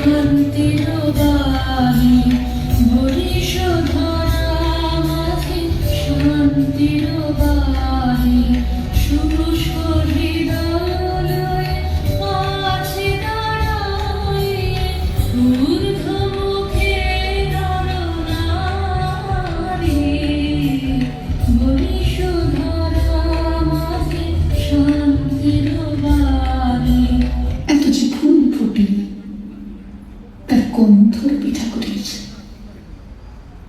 শান্তির বাণী বরিশ ধরা মাঝে শান্তির বাণী সুরুষ হৃদয় আছে দাঁড়ায় ঊর্ধ্বমুখে নরনারী বরিশ ধরা মাঝে শান্তির বাণী। এত যে ফুল ফুটে তার গন্ধর পিঠা করেছে,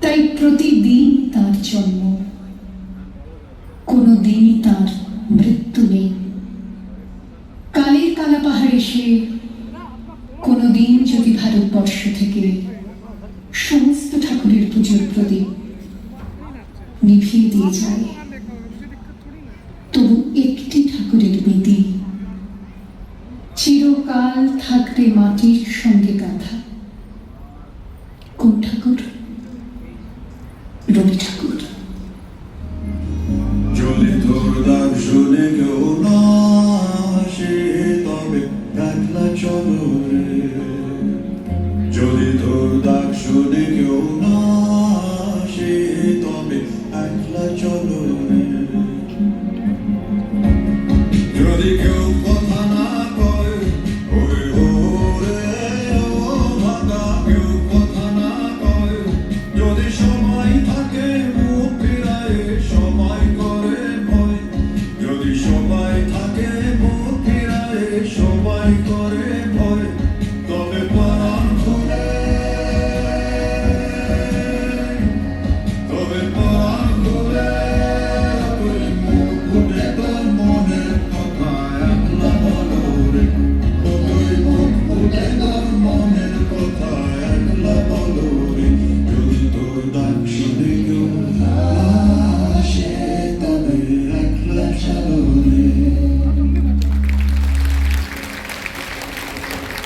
তাই প্রতিদিন তার জন্ম, কোনোদিনই তার মৃত্যু নেই। কালের কালা পাহাড় এসে কোনোদিন যদি ভারতবর্ষ থেকে সমস্ত ঠাকুরের পুজোর প্রদীপ নিভিয়ে দিয়ে যায়, তবু একটি ঠাকুরের বেদি চিরকাল থাকবে মাটির সঙ্গে গাঁথা। কোন ঠাকুর? রবি ঠাকুর। যদি তোর ডাক শুনে কেউ না আসে তবে একলা চলো রে, যদি তোর ডাক